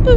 ಲೈ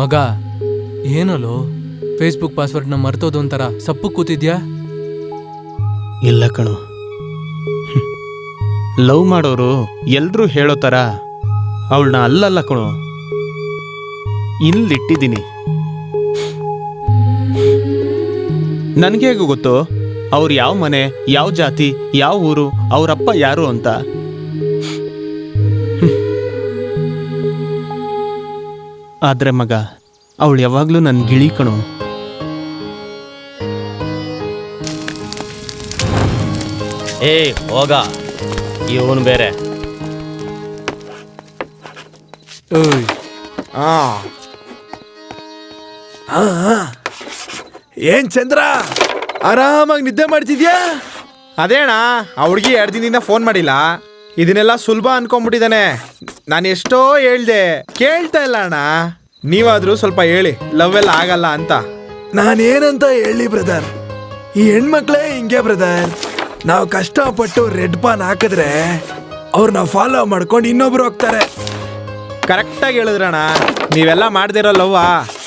ಮಗ, ಏನಲ್ಲೋ ಫೇಸ್ಬುಕ್ ಪಾಸ್ವರ್ಡ್ನ ಮರ್ತೋದು ಒಂಥರ ಸಪ್ಪು ಕೂತಿದ್ಯಾ? ಇಲ್ಲ ಕಣೋ, ಲವ್ ಮಾಡೋರು ಎಲ್ರೂ ಹೇಳೋ ಥರ ಅವಳನ್ನ ಅಲ್ಲಲ್ಲ ಕಣೋ, ಇಲ್ಲಿಟ್ಟಿದ್ದೀನಿ. ನನಗೆ ಹೇಗೆ ಗೊತ್ತು ಅವ್ರು ಯಾವ ಮನೆ, ಯಾವ ಜಾತಿ, ಯಾವ ಊರು, ಅವರಪ್ಪ ಯಾರು ಅಂತ? ಆದ್ರೆ ಮಗ, ಅವಳು ಯಾವಾಗಲೂ ನನ್ನ ಗಿಳಿ ಕಣೋ. ಹೋಗ, ಇವನು ಬೇರೆ. ಏನ್ ಚಂದ್ರ, ಆರಾಮಾಗಿ ನಿದ್ದೆ ಮಾಡ್ತಿದ್ಯಾ? ಅದೇಣ, ಆ ಹುಡುಗಿ 2 ದಿನದಿಂದ ಫೋನ್ ಮಾಡಿಲ್ಲ. ಇದನ್ನೆಲ್ಲ ಸುಲಭ ಅನ್ಕೊಂಡ್ಬಿಟ್ಟಿದ್ದಾನೆ. ನಾನು ಎಷ್ಟೋ ಹೇಳ್ದೆ, ಕೇಳ್ತಾ ಇಲ್ಲ ಅಣ್ಣ. ನೀವಾದ್ರೂ ಸ್ವಲ್ಪ ಹೇಳಿ, ಲವ್ ಎಲ್ಲ ಆಗಲ್ಲ ಅಂತ. ನಾನೇನಂತ ಹೇಳಿ ಬ್ರದರ್, ಈ ಹೆಣ್ಮಕ್ಳೇ ಹಿಂಗೆ ಬ್ರದರ್. ನಾವು ಕಷ್ಟಪಟ್ಟು ರೆಡ್ ಪಾನ್ ಹಾಕಿದ್ರೆ ಅವ್ರನ್ನ ಫಾಲೋ ಮಾಡ್ಕೊಂಡು ಇನ್ನೊಬ್ರು ಹೋಗ್ತಾರೆ. ಕರೆಕ್ಟಾಗಿ ಹೇಳಿದ್ರಣ್ಣ. ನೀವೆಲ್ಲ ಮಾಡ್ದಿರೋ ಲವ್ವ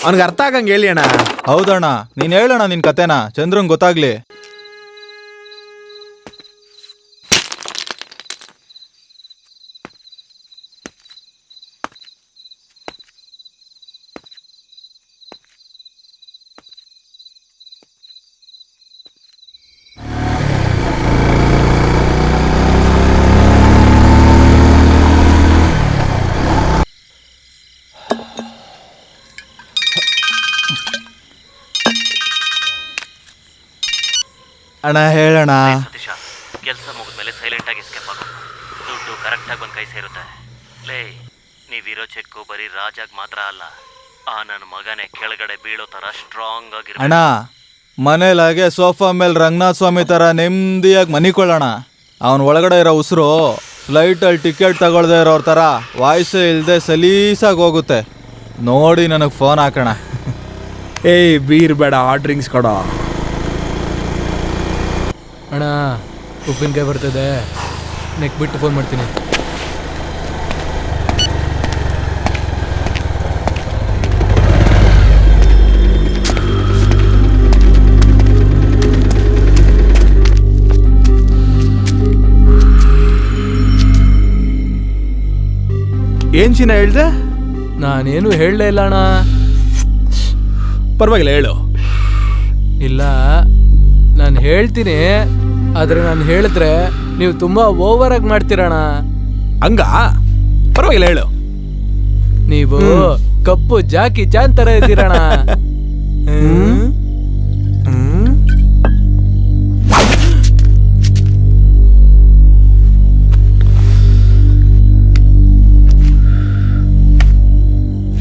ಅವ್ನಿಗೆ ಅರ್ಥ ಆಗಂಗೆ ಹೇಳಿ ಅಣ್ಣ. ಹೌದಣ್ಣ, ನೀನ್ ಹೇಳೋಣ ನಿನ್ ಕತೆನ, ಚಂದ್ರಂಗ್ ಗೊತ್ತಾಗ್ಲಿ. ಅಣ್ಣ ಹೇಳೋಣ. ಕೆಲಸ ಮುಗಿದ್ಮೇಲೆ ಸೈಲೆಂಟ್ ಆಗಿ ಎಸ್ಕೇಪ್ ಆಗು. ದುಡ್ಡು ಕರೆಕ್ಟಾಗಿ ಒಂದು ಕೈ ಸೇರುತ್ತೆ. ಲೇ, ನೀವಿರೋ ಚೆಕ್ಕು ಬರೀ ರಾಜಾಗ್ ಮಾತ್ರ ಅಲ್ಲ, ಆ ನನ್ನ ಮಗನೇ ಕೆಳಗಡೆ ಬೀಳೋ ತರ ಸ್ಟ್ರಾಂಗ್ ಆಗಿ. ಅಣ್ಣ, ಮನೇಲಾಗೆ ಸೋಫಾ ಮೇಲೆ ರಂಗನಾಥ ಸ್ವಾಮಿ ತರ ನೆಮ್ಮದಿಯಾಗಿ ಮನಿಕೊಳ್ಳೋಣ. ಅವನ ಒಳಗಡೆ ಇರೋ ಉಸಿರು ಫ್ಲೈಟಲ್ಲಿ ಟಿಕೆಟ್ ತಗೊಳ್ದೇ ಇರೋರ ಥರ ವಾಯ್ಸೇ ಇಲ್ಲದೆ ಸಲೀಸಾಗಿ ಹೋಗುತ್ತೆ. ನೋಡಿ ನನಗೆ ಫೋನ್ ಹಾಕೋಣ. ಏಯ್ ಬೀರ್ ಬೇಡ, ಹಾಟ್ ಡ್ರಿಂಕ್ಸ್ ಕೊಡೋ. ಅಣ್ಣ, ಉಪ್ಪಿನಕಾಯಿ ಬರ್ತದೆ, ನೆಕ್ ಬಿಟ್ಟು ಫೋನ್ ಮಾಡ್ತೀನಿ. ಏನ್ ಚಿನ್ನ ಹೇಳ್ದೆ? ನಾನೇನು ಹೇಳಲೇ ಇಲ್ಲ ಅಣ್ಣ. ಪರವಾಗಿಲ್ಲ, ಹೇಳು. ಇಲ್ಲ, ನಾನು ಹೇಳ್ತೀನಿ, ಆದರೆ ನಾನು ಹೇಳಿದ್ರೆ ನೀವು ತುಂಬಾ ಓವರ್ ಆಗಿ ಮಾಡ್ತೀರಣ್ಣ. ಹಂಗ? ಪರವಾಗಿಲ್ಲ, ಹೇಳು. ನೀವು ಕಪ್ಪು ಜಾಕಿ ಚಾನ್ ತರ ಇದ್ದೀರಣ್ಣ.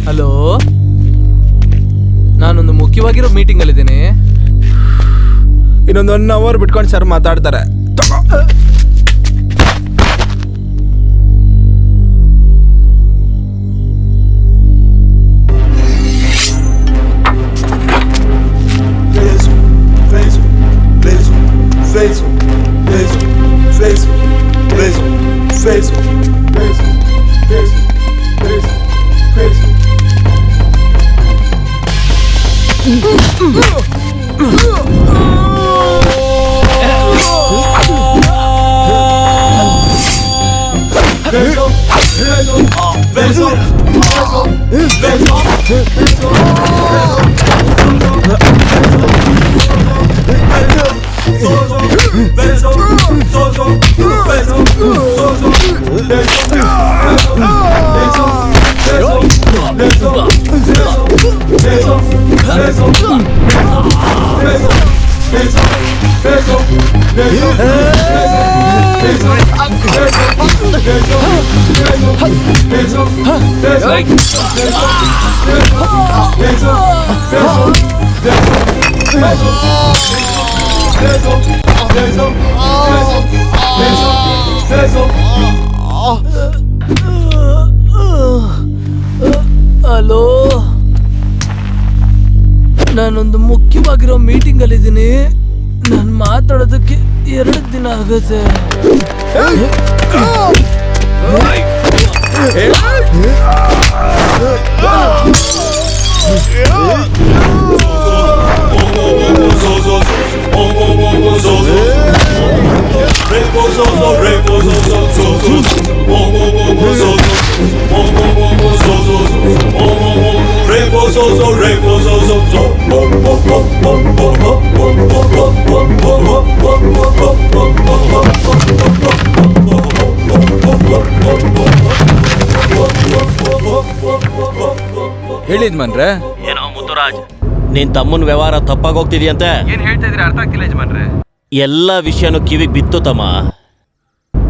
ಹಲೋ, ನಾನೊಂದು ಮುಖ್ಯವಾಗಿರೋ ಮೀಟಿಂಗ್ ಅಲ್ಲಿದ್ದೀನಿ. ಇನ್ನೊಂದು 1 ಅವರ್ ಬಿಟ್ಕೊಂಡು ಸರ್ ಮಾತಾಡ್ತಾರೆ. ತಗೋ. ಹಲೋ, ನಾನೊಂದು ಮುಖ್ಯವಾಗಿರೋ ಮೀಟಿಂಗ್ ಅಲ್ಲಿ ಇದ್ದೀನಿ. ನಾನು ಮಾತಾಡೋದಕ್ಕೆ 2 ದಿನ ಆಗುತ್ತೆ. ಹೇಳಿದ್ಮನ್ರೆ. ಏನೋ ಮುತ್ತುರಾಜ್, ನಿನ್ ತಮ್ಮನ ವ್ಯವಹಾರ ತಪ್ಪಾಗಿ ಹೋಗ್ತಿದ್ಯಂತೆ. ಏನ್ ಹೇಳ್ತಾ ಇದ್ರೆ ಅರ್ಥ ಆಗ್ತಿಲ್ಲ ಯಜಮಾನ್ರೆ. ಎಲ್ಲ ವಿಷಯನೂ ಕಿವಿಗೆ ಬಿತ್ತು ತಮ್ಮ.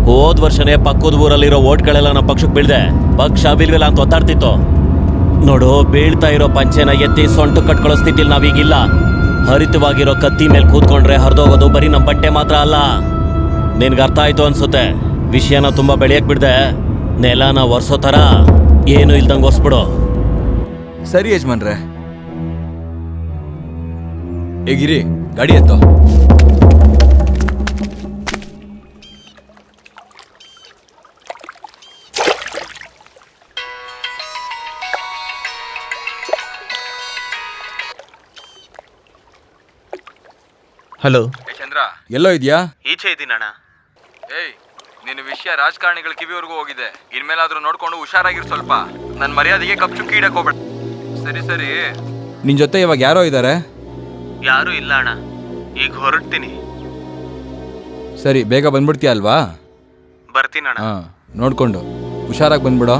ಹೋದ್ ವರ್ಷನೇ ಪಕ್ಕದ ಊರಲ್ಲಿರೋ ಓಟ್ಗಳೆಲ್ಲ ನಮ್ಮ ಪಕ್ಷಕ್ಕೆ ಬೀಳ್ದೆ. ಪಕ್ಷ ಬಿಲ್ವಿಲ್ಲ ಅಂತ ಒತ್ತಾಡ್ತಿತ್ತು. ನೋಡು, ಬೀಳ್ತಾ ಇರೋ ಪಂಚೆನ ಎತ್ತಿ ಸೊಂಟು ಕಟ್ಕೊಳ್ಳೋ ಸ್ಥಿತಿಲಿ ನಾವೀಗಿಲ್ಲ. ಹರಿತವಾಗಿರೋ ಕತ್ತಿ ಮೇಲೆ ಕೂತ್ಕೊಂಡ್ರೆ ಹರಿದೋಗೋದು ಬರೀ ನಮ್ಮ ಬಟ್ಟೆ ಮಾತ್ರ ಅಲ್ಲ. ನಿನ್ಗೆ ಅರ್ಥ ಆಯ್ತು ಅನ್ಸುತ್ತೆ. ವಿಷಯನ ತುಂಬಾ ಬೆಳೆಯಕ್ ಬಿಡ್ದೆ. ನೆಲನ ಒರ್ಸೋ ಥರ ಏನು ಇಲ್ದಂಗೆ ಒರ್ಸ್ಬಿಡು. ಸರಿ ಯಜಮಾನ್ರೆ. ಹೇಗಿರಿ, ಗಾಡಿ ಎತ್ತೋ. ಹಲೋ, ಚಂದ್ರ, ಎಲ್ಲೋ ಇದೆಯಾ? ಈಚೆ ಇದ್ದೀನಣ್ಣ. ಏಯ್, ನಿನ್ನ ವಿಷಯ ರಾಜಕಾರಣಿಗಳ ಕಿವಿವರೆಗೂ ಹೋಗಿದೆ. ಇನ್ಮೇಲಾದ್ರೂ ನೋಡ್ಕೊಂಡು ಹುಷಾರಾಗಿರು ಸ್ವಲ್ಪ. ನನ್ನ ಮರ್ಯಾದೆಗೆ ಕಪ್ ಚುಕ್ಕಿ ಇಡಕ್ ಹೋಗ್ಬೇಡ. ಸರಿ ಸರಿ. ನಿನ್ ಜೊತೆ ಇವಾಗ ಯಾರೋ ಇದ್ದಾರೆ? ಯಾರೂ ಇಲ್ಲ ಅಣ್ಣ, ಈಗ ಹೊರಡ್ತೀನಿ. ಸರಿ, ಬೇಗ ಬಂದ್ಬಿಡ್ತೀಯ ಅಲ್ವಾ? ಬರ್ತೀನಣ್ಣ. ಹಾ, ನೋಡ್ಕೊಂಡು ಹುಷಾರಾಗಿ ಬಂದ್ಬಿಡೋ.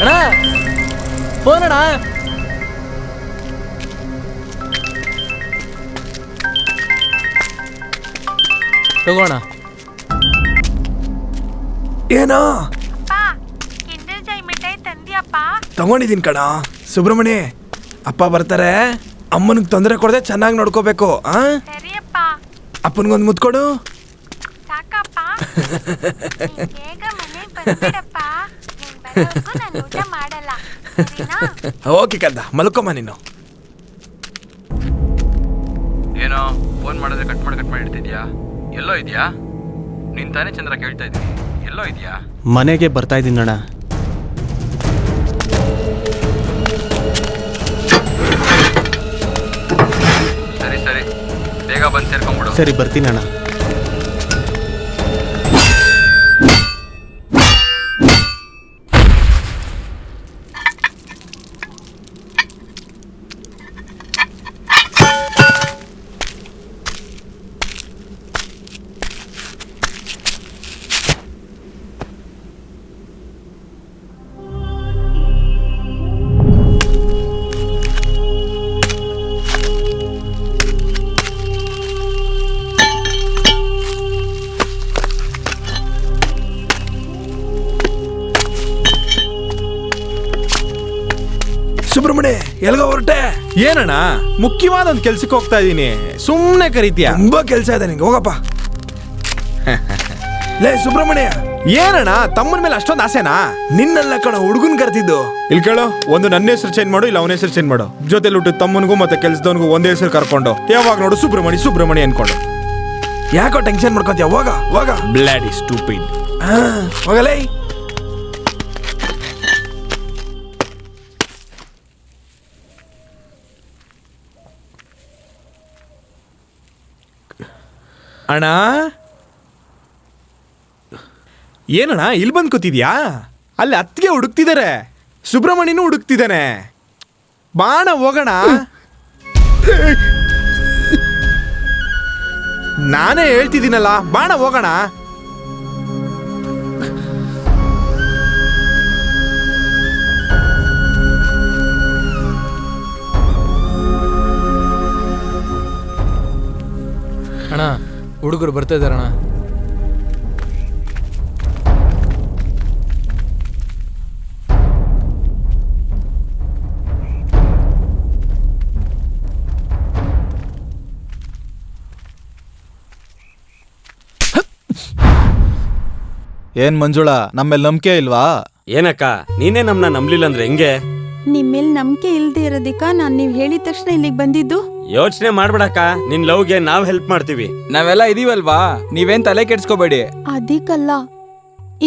ಅಣ್ಣ ಫೋನ್ ಅಣ್ಣ. ತಗೋಣ. ಏನೋ ಕಿಂಡರ್ ಜೈ ಮಿಠಾಯಿ ತಂದಿಯಪ್ಪ? ತಗೊಂಡಿದ್ದೀನಿ ಕಣ. ಸುಬ್ರಹ್ಮಣ್ಯ, ಅಪ್ಪ ಬರ್ತಾರೆ, ಅಮ್ಮನಿಗೆ ತೊಂದರೆ ಕೊಡದೆ ಚೆನ್ನಾಗಿ ನೋಡ್ಕೋಬೇಕು. ಸರಿಯಪ್ಪ. ಅಪ್ಪನಿಗೊಂದು ಮುತ್ಕೊಡು. ಸಾಕಪ್ಪ. ನೀನ್ ಬೇಗ ಮನೆಗೆ ಬಂದ್ಬಿಡಪ್ಪ. ನೀನ್ ಬರೋವರೆಗೂ ನಾನು ಊಟ ಮಾಡಲ್ಲ, ಸರಿನಾ? ಓಕೆ ಕದ್ದ, ಮಲ್ಕೊಮ್ಮ ನೀನು. ಏನೋ ಫೋನ್ ಮಾಡಿದ್ರೆ ಕಟ್ ಮಾಡಿ ಇಡ್ತಿದ್ಯಾ? ಎಲ್ಲೋ ಇದೆಯಾ? ನೀನ್ ತಾನೇ ಚಂದ್ರ ಕೇಳ್ತಾ ಇದ್ದೀನಿ, ಎಲ್ಲೋ ಇದೆಯಾ? ಮನೆಗೆ ಬರ್ತಾ ಇದ್ದೀನಣ್ಣ. ಸರಿ ಬೇಗ ಬಂದು ಸೇರ್ಕೊಂಡ್ಬಿಡು. ಸರಿ ಬರ್ತೀನಣ್ಣ. ಸುಬ್ರಹ್ಮಣ್ಯ, ಎಲ್ಗೋ ಹೊರಟೆ? ಏನಣ್ಣ, ಮುಖ್ಯವಾದ ಒಂದು ಕೆಲ್ಸಕ್ಕೆ ಹೋಗ್ತಾ ಇದ್ದೀನಿ, ಸುಮ್ಮನೆ ಕರೀತೀಯ? ತುಂಬಾ ಕೆಲಸ ಇದೆ ನಿಂಗೆ, ಹೋಗಪ್ಪ. ಲೇ ಸುಬ್ರಹ್ಮಣ್ಯ, ಏನಣ್ಣ ತಮ್ಮನ ಮೇಲೆ ಅಷ್ಟೊಂದು ಆಸೆನಾ? ನಿನ್ನೆಲ್ಲ ಕಣ ಹುಡುಗನ್ ಕರ್ತಿದ್ದು. ಇಲ್ಲಿ ಕೇಳು, ಒಂದು ನನ್ನ ಹೆಸರು ಚೇಂಜ್ ಮಾಡು, ಇಲ್ಲ ಅವನ ಹೆಸರು ಚೇಂಜ್ ಮಾಡು. ಜೊತೆಲಿ ಹುಟ್ಟಿದ ತಮ್ಮನಿಗೂ ಮತ್ತೆ ಕೆಲ್ಸದವನಿಗೂ ಒಂದೇ ಹೆಸರು ಕರ್ಕೊಂಡು ಯಾವಾಗ ನೋಡು ಸುಬ್ರಹ್ಮಣ್ಯ ಅನ್ಕೊಂಡು. ಯಾಕೋ ಟೆನ್ಷನ್ ಮಾಡ್ಕೊಂತೀಯ? ಹೋಗ ಬ್ಲಾಡಿ ಸ್ಟೂಪಿಡ್. ಹೋಗಲೇ. ಅಣ್ಣ, ಏನಣ್ಣ ಇಲ್ಲಿ ಬಂದು ಕೂತಿದ್ಯಾ? ಅಲ್ಲಿ ಅತ್ತಿಗೆ ಹುಡುಕ್ತಿದ್ದಾರೆ, ಸುಬ್ರಹ್ಮಣ್ಯನೂ ಹುಡುಕ್ತಿದ್ದಾನೆ. ಬಾಣ ಹೋಗೋಣ. ನಾನೇ ಹೇಳ್ತಿದ್ದೀನಲ್ಲ, ಬಾಣ ಹೋಗೋಣ. ಅಣ್ಣ ಹುಡುಗರು ಬರ್ತಾ ಇದಾರಣ್ಣ. ಏನ್ ಮಂಜುಳಾ, ನಮ್ಮೇಲೆ ನಂಬಿಕೆ ಇಲ್ವಾ? ಏನಕ್ಕ, ನೀನೇ ನಮ್ಮನ್ನ ನಂಬ್ಲಿಲ್ಲ ಅಂದ್ರೆ ಹೆಂಗೆ? ನಿಮ್ಮೇಲ್ ನಂಬಿಕೆ ಇಲ್ದೇ ಇರೋದಕ್ಕ ನಾನ್ ನೀವ್ ಹೇಳಿದ ತಕ್ಷಣ ಇಲ್ಲಿಗೆ ಬಂದಿದ್ದು. ಯೋಚನೆ ಮಾಡ್ಬೇಡಕ್ಕ, ನಿನ್ ಲವ್ಗೆ ನಾವ್ ಹೆಲ್ಪ್ ಮಾಡ್ತೀವಿ. ನಾವೆಲ್ಲ ಇದೀವಲ್ವಾ, ನೀವೇನ್ ತಲೆ ಕೆಡ್ಸ್ಕೋಬೇಡಿ. ಅದಕ್ಕಲ್ಲ,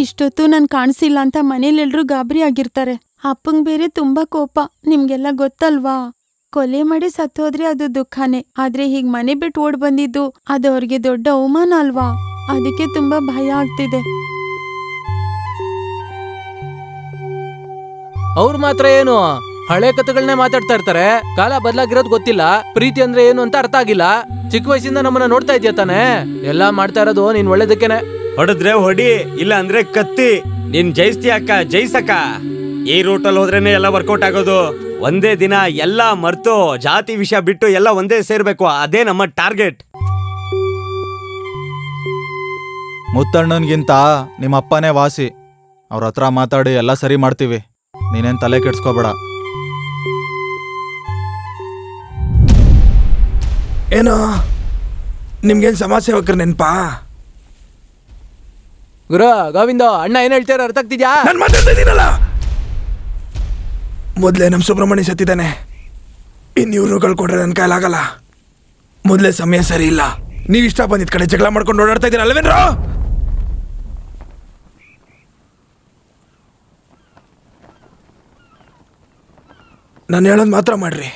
ಇಷ್ಟೊತ್ತು ನನ್ ಕಾಣಿಸಿಲ್ಲ ಅಂತ ಮನೇಲೆಲ್ರೂ ಗಾಬರಿ ಆಗಿರ್ತಾರೆ. ಅಪ್ಪಂಗ್ ಬೇರೆ ತುಂಬಾ ಕೋಪ, ನಿಮ್ಗೆಲ್ಲ ಗೊತ್ತಲ್ವಾ? ಕೊಲೆ ಮಾಡಿ ಸತ್ತೋದ್ರೆ ಅದು ದುಃಖನೇ, ಆದ್ರೆ ಹೀಗ್ ಮನೆ ಬಿಟ್ಟು ಓಡ್ ಬಂದಿದ್ದು ಅದು ಅವ್ರಿಗೆ ದೊಡ್ಡ ಅವಮಾನ ಅಲ್ವಾ? ಅದಕ್ಕೆ ತುಂಬಾ ಭಯ ಆಗ್ತಿದೆ. ಅವ್ರು ಮಾತ್ರ ಏನು ಹಳೆ ಕಥೆಗಳನ್ನೇ ಮಾತಾಡ್ತಾ ಇರ್ತಾರೆ. ಕಾಲ ಬದಲಾಗಿರೋದು ಗೊತ್ತಿಲ್ಲ, ಪ್ರೀತಿ ಅಂದ್ರೆ ಏನು ಅಂತ ಅರ್ಥ ಆಗಿಲ್ಲ. ಚಿಕ್ಕ ವಯಸ್ಸಿಂದ ನಮ್ಮನ್ನ ನೋಡ್ತಾ ಇದೆಯಾ ತಾನೆ? ಎಲ್ಲಾ ಮಾಡ್ತಾ ಇರೋದು ನೀನ್ ಒಳ್ಳೇದಕ್ಕೇನೆ. ಹೊಡೆದ್ರೆ ಹೊಡಿ, ಇಲ್ಲ ಅಂದ್ರೆ ಕತ್ತಿ. ನೀನ್ ಜಯಿಸ್ತಿ ಅಕ್ಕ, ಜಯಿಸಕ್ಕ. ಈ ರೂಟಲ್ಲಿ ಹೋದ್ರೇನೆ ಎಲ್ಲ ವರ್ಕೌಟ್ ಆಗೋದು. ಒಂದೇ ದಿನ ಎಲ್ಲ ಮರ್ತು ಜಾತಿ ವಿಷಯ ಬಿಟ್ಟು ಎಲ್ಲ ಒಂದೇ ಸೇರ್ಬೇಕು, ಅದೇ ನಮ್ಮ ಟಾರ್ಗೆಟ್. ಮುತ್ತಣ್ಣನ್ಗಿಂತ ನಿಮ್ಮ ಅಪ್ಪನೇ ವಾಸಿ. ಅವ್ರ ಹತ್ರ ಮಾತಾಡಿ ಎಲ್ಲ ಸರಿ ಮಾಡ್ತೀವಿ, ನೀನೇನ್ ತಲೆ ಕೆಡ್ಸ್ಕೋಬೇಡ. ಏನೋ ನಿಮ್ಗೇನ್ ಸಮಾಜ ಸೇವಕರ ನೆನ್ಪಾ? ಗುರು ಗೋವಿಂದ, ಅಣ್ಣ ಏನ್ ಹೇಳ್ತಾರ ಅರ್ಥ ಆಗ್ತಿದ್ಯಾ? ನಾನು ಮಾತಾಡ್ತಾ ಇದ್ದೀನಲ್ಲ. ಮೊದ್ಲೇ ನಮ್ ಸುಬ್ರಹ್ಮಣ್ಯ ಸತ್ತಿದ್ದಾನೆ, ಇನ್ನಿವ್ರು ಕಳ್ಕೊಂಡ್ರೆ ನನ್ನ ಕೈಲಾಗಲ್ಲ. ಮೊದ್ಲೇ ಸಮಯ ಸರಿ ಇಲ್ಲ. ನೀವ್ ಇಷ್ಟ ಬಂದಿದ್ ಕಡೆ ಜಗಳ ಮಾಡ್ಕೊಂಡು ಓಡಾಡ್ತಾ ಇದ್ದೀರ ಅಲ್ವೇನ್ರೋ? ನಾನು ಹೇಳೋದು ಮಾತ್ರ ಮಾಡ್ರಿ.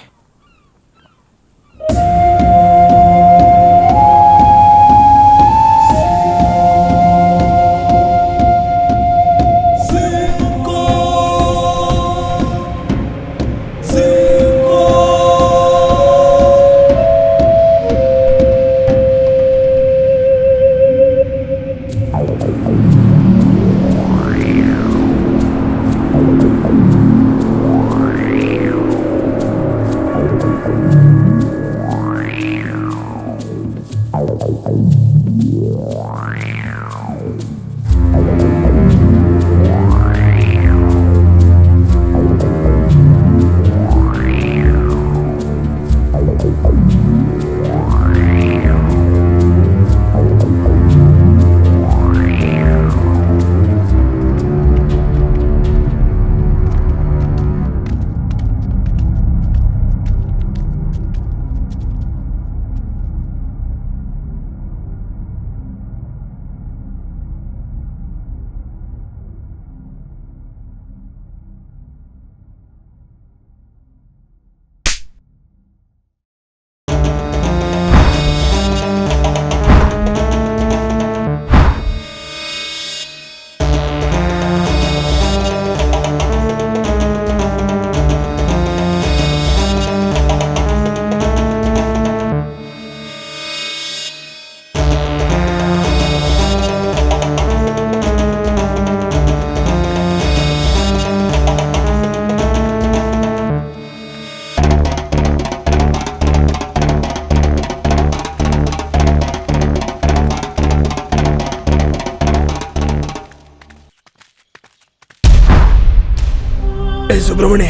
ಏ ಸುಬ್ರಹ್ಮಣಿ,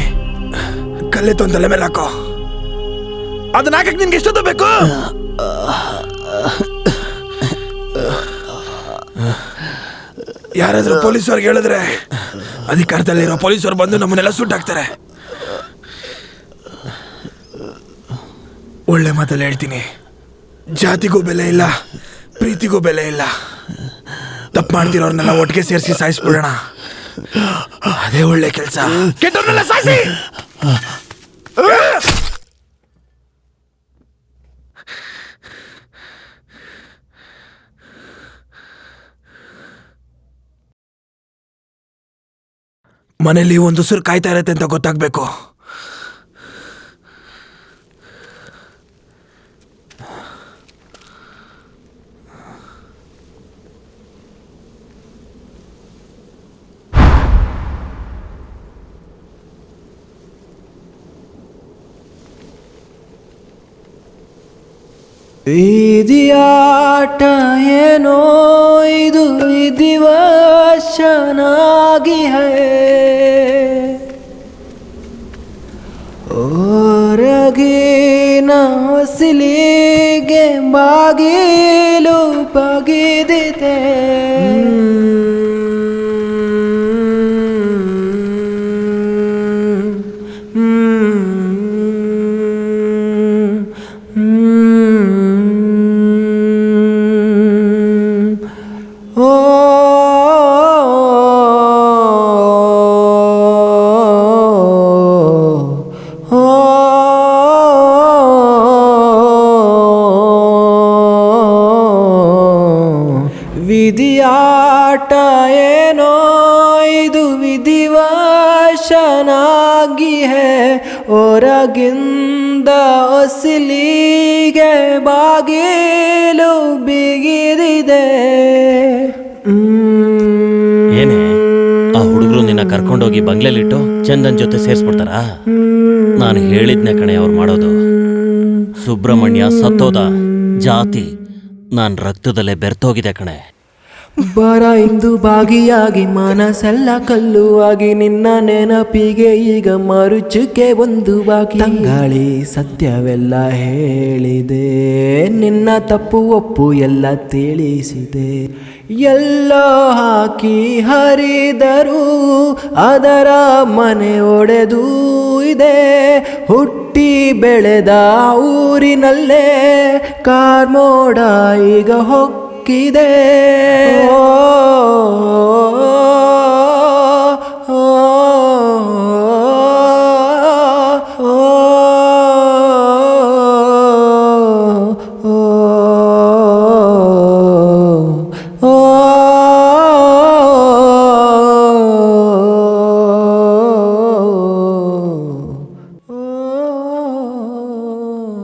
ಕಲ್ಲೆತ್ತು ತಲೆ ಮೇಲೆ ಹಾಕೋ. ಅದನ್ನ ಹಾಕಕ್ ನಿನ್ಗೆ ಎಷ್ಟೊತ್ತು ಬೇಕು? ಯಾರಾದ್ರೂ ಪೊಲೀಸವ್ರಿಗೆ ಹೇಳಿದ್ರೆ ಅಧಿಕಾರದಲ್ಲಿರೋ ಪೊಲೀಸರು ಬಂದು ನಮ್ಮನ್ನೆಲ್ಲ ಸುಟ್ಟಾಕ್ತಾರೆ. ಒಳ್ಳೆ ಮಾತಲ್ಲಿ ಹೇಳ್ತೀನಿ, ಜಾತಿಗೂ ಬೆಲೆ ಇಲ್ಲ, ಪ್ರೀತಿಗೂ ಬೆಲೆ ಇಲ್ಲ. ತಪ್ಪು ಮಾಡ್ತಿರೋರ್ನೆಲ್ಲ ಒಟ್ಟಿಗೆ ಸೇರಿಸಿ ಸಾಯಿಸ್ಬಿಡೋಣ, ಅದೇ ಒಳ್ಳೆ ಕೆಲಸ. ಕೆಟ್ಟವ್ರನ್ನೆಲ್ಲ ಸಾಯಿಸಿ. ಮನೇಲಿ ಒಂದು ಉಸಿರು ಕಾಯ್ತಾ ಇರತ್ತೆ ಅಂತ ಗೊತ್ತಾಗ್ಬೇಕು. ವಿಧಿಯಾಟ ಏನೋ ಇದು ವಿಧಿವಶನಾಗಿ ಹೈ ಹೊರಗಿನ ಹೊಸಿಲಿಗೆ ಬಾಗಿಲು ಬಗಿದಿದೆ. ವಿಧಿಯಾಟ ಏನೋ ಇದು ವಿಧಿವಶನಾಗಿ ಹೇ ಹೊರಗಿಂದ ಹೊಸಿಲಿಗೆ ಬಾಗಿಲು ಬಿಗಿದಿದೆ. ಏನೇ ಆ ಹುಡುಗರು ನಿನ್ನ ಕರ್ಕೊಂಡೋಗಿ ಬಂಗ್ಲೆಲಿಟ್ಟು ಚಂದನ್ ಜೊತೆ ಸೇರಿಸ್ಬಿಡ್ತಾರ? ನಾನು ಹೇಳಿದ್ನೆ ಕಣೆ ಅವ್ರು ಮಾಡೋದು. ಸುಬ್ರಹ್ಮಣ್ಯ ಸತ್ತೋದ, ಜಾತಿ ನಾನ್ ರಕ್ತದಲ್ಲೇ ಬೆರ್ತೋಗಿದೆ ಕಣೆ. ಬರ ಇಂದು ಭಾಗಿಯಾಗಿ ಮನಸ್ಸೆಲ್ಲ ಕಲ್ಲು ಆಗಿ ನಿನ್ನ ನೆನಪಿಗೆ ಈಗ ಮರುಚುಕೆ ಒಂದು ಬಾಕಿ. ತಂಗಾಳಿ ಸತ್ಯವೆಲ್ಲ ಹೇಳಿದೆ, ನಿನ್ನ ತಪ್ಪು ಒಪ್ಪು ಎಲ್ಲ ತಿಳಿಸಿದೆ. ಎಲ್ಲೋ ಹಾಕಿ ಹರಿದರು ಅದರ ಮನೆ ಒಡೆದು ಇದೆ. ಹುಟ್ಟಿ ಬೆಳೆದ ಊರಿನಲ್ಲೇ ಕಾರ್ಮೋಡ ಈಗ ಹೊಕ್ಕಿದೆ.